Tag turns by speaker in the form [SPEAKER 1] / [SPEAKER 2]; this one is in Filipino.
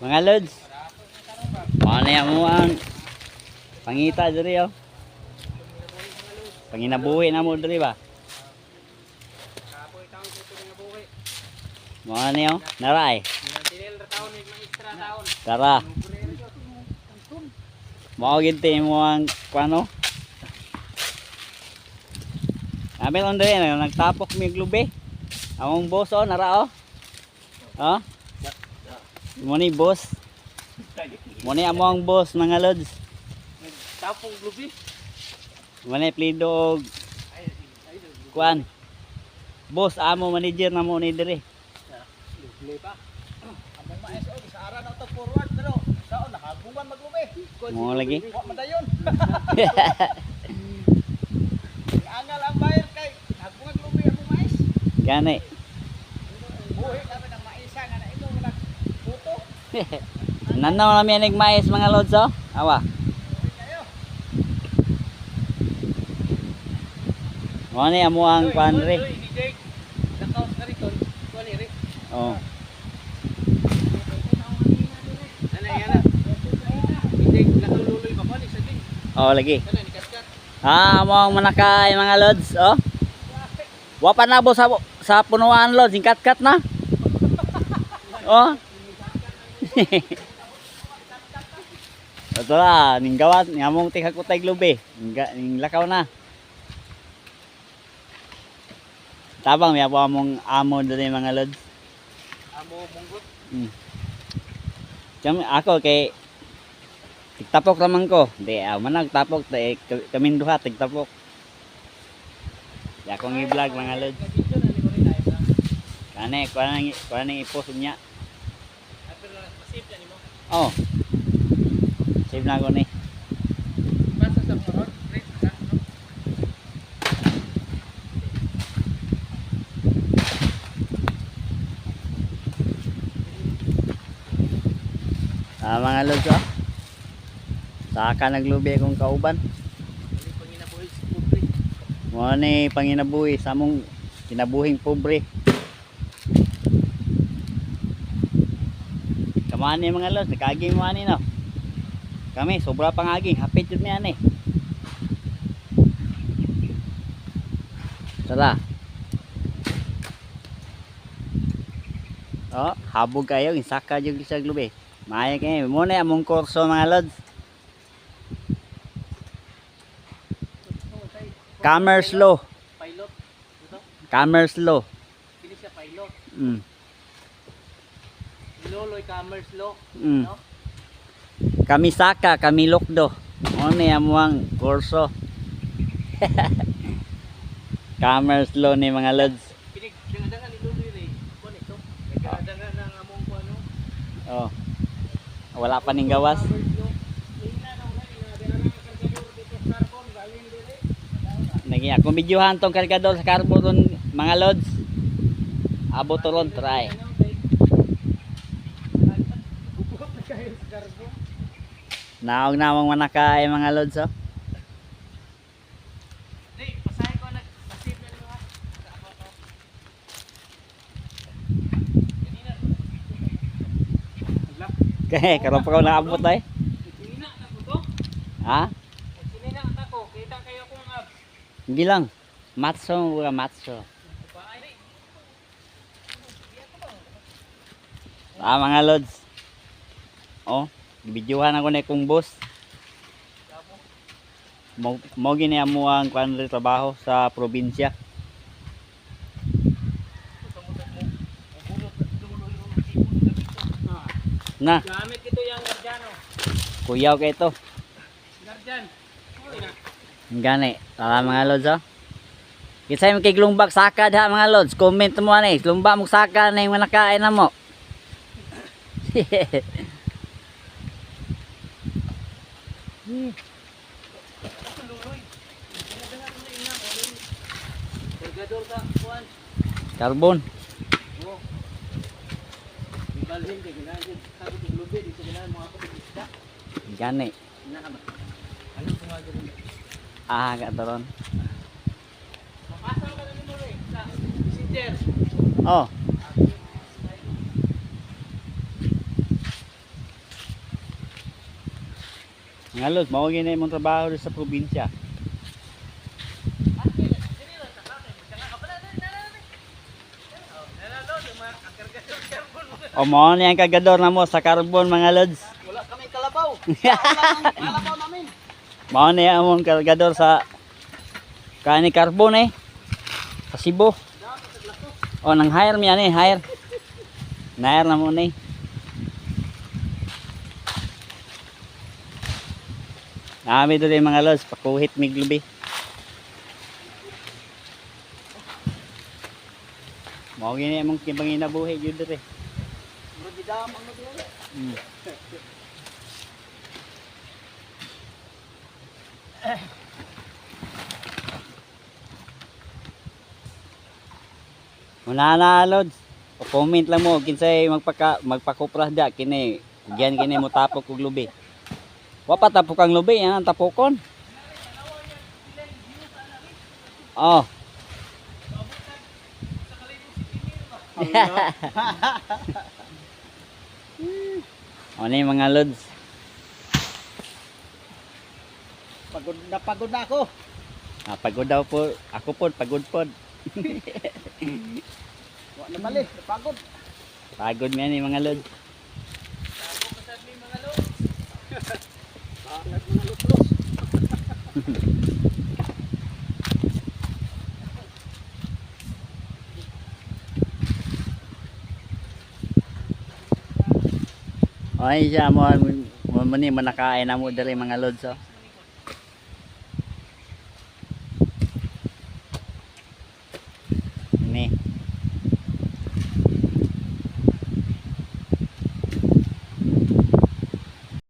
[SPEAKER 1] Mga lods. Ano yan mo ang pangita diri oh. Panginabuhi na mo diri ba? Mga ano yun? Naray. Tara. Mga ginti mo ang kwano? Amin on diri nagtapok mi glube. Among boss oh nara oh. Oh. Mo ni boss. Mo ni amo ang boss mga lods.
[SPEAKER 2] Nagtapong glube.
[SPEAKER 1] Mo ni plido og kuan. Boss amo manager na mo ni diri.
[SPEAKER 2] Glube pa. Among maes og sa ara na to forward pero sao nakagungan maglube.
[SPEAKER 1] Mo lagi.
[SPEAKER 2] Wa madayon. Angal ang bayar kay nakagungan glube among maes.
[SPEAKER 1] Gani.
[SPEAKER 2] Buhi kami ng maisa nga na imo wala puto.
[SPEAKER 1] Nanaw na mi nagmais mga lods oh. Awa. Mo ni amo ang kuan diri.
[SPEAKER 2] Lakaw sa riton. Kuan iri.
[SPEAKER 1] Oh.
[SPEAKER 2] Ana yana. Hindi lakaw luloy pa ni sa din.
[SPEAKER 1] Oh lagi.
[SPEAKER 2] Kana ni kaskat.
[SPEAKER 1] Amo ang manakay mga lods oh. Wa pa nabo sa punuan lods, singkat-kat na. Oh. Ito la, ning gawat, ning among tingakutay glube. Ning lakaw na. Tabang may among amo dali mga lods.
[SPEAKER 2] Amo munggot.
[SPEAKER 1] Ako kay tigtapok raman ko. Di manag tapok kaming duha tigtapok. Ya akong i-vlog mga lods. Kani kuan nang i-post niya.
[SPEAKER 2] Save na nimo.
[SPEAKER 1] Oh. Save na ko ni.
[SPEAKER 2] Basta sa moron, rate ka no.
[SPEAKER 1] Mga lods oh. Saka naglubi akong kauban.
[SPEAKER 2] Dili panginabuhi si pobre.
[SPEAKER 1] Mo ni panginabuhi sa among kinabuhing pobre. Kamani mga lods, nagaging mo ani no. Kami sobra pang aging, hapit jud mi ani. Tara. Oh, habog kayo, insaka jud sa glube. Maya kay mo na among kurso mga lods. Commerce law.
[SPEAKER 2] Pilot. Ito.
[SPEAKER 1] Commerce law.
[SPEAKER 2] Kini siya pilot. Loloy commerce law. No?
[SPEAKER 1] Kami saka, kami lokdo. Mo ni amo ang kurso. Commerce law ni mga lods.
[SPEAKER 2] Pinigdangan ni Loloy rin. Kuan ito. Nagdangan ng among kuano.
[SPEAKER 1] Oh. Wala pa ning gawas. Nagi ako videohan tong kargador sa carbon mga lods. Abo turon try. Naog namang manakay mga lods oh.
[SPEAKER 2] Di, pasahe ko nag-save na nyo ha.
[SPEAKER 1] Kaya karon pa ko naabot ay.
[SPEAKER 2] Sinina na ko to.
[SPEAKER 1] Ha?
[SPEAKER 2] Sinina na ko. Kita kayo kung abs.
[SPEAKER 1] Hindi lang. Matso mga matso. Mga lods. Oh, videohan ako na kong boss. Mo gini amo ang kuan trabaho sa probinsya. Na,
[SPEAKER 2] Gamit ito yung gardyano.
[SPEAKER 1] kuyaw kay ito.
[SPEAKER 2] Gardyan.
[SPEAKER 1] Gani, tala mga lods oh. Kisay mo kay lumbak saka ha mga lods. Comment mo ani, lumbak mo saka na yung manakain na mo.
[SPEAKER 2] Cargador ka, Juan.
[SPEAKER 1] Carbon.
[SPEAKER 2] Oo. Ibalhin kay ginahin. Sabi ko lubi dito ginahin mga kapatid isda.
[SPEAKER 1] Gani.
[SPEAKER 2] Ina ka ba? Anong tumaga rin?
[SPEAKER 1] Kataron.
[SPEAKER 2] Mapasa ka na nimo rin sa messenger.
[SPEAKER 1] Oh. Mga lods, mao gini imong trabaho dito sa probinsya. O mo ni ang kagador na mo sa carbon mga lods.
[SPEAKER 2] Wala kami kalabaw. Wala ang kalabaw namin.
[SPEAKER 1] Mao ni among kagador sa kani carbon eh. Sa Cebu. O nang hire mi ani, hire. Na-hire na mo ni. Nami dito yung mga lods, pakuhit mig lubi. Mao gini among kimbangin na buhi gyud diri.
[SPEAKER 2] Murag gidam ang nagdala.
[SPEAKER 1] Mm. Una na lods. O-comment lang mo kinsay magpakupras dia kini. Diyan kini mo tapok og lubi. Wa pa tapok ang lubi, yan ang tapokon. Oh. O ni mga lods.
[SPEAKER 2] Pagod na ako.
[SPEAKER 1] Ah, pagod daw po. Ako po, pagod po.
[SPEAKER 2] Wa na mali, napagod.
[SPEAKER 1] Pagod nga ni mga lods.
[SPEAKER 2] Balag mga lutlos.
[SPEAKER 1] Ay siya mo ni manakain na mo dali mga lods oh.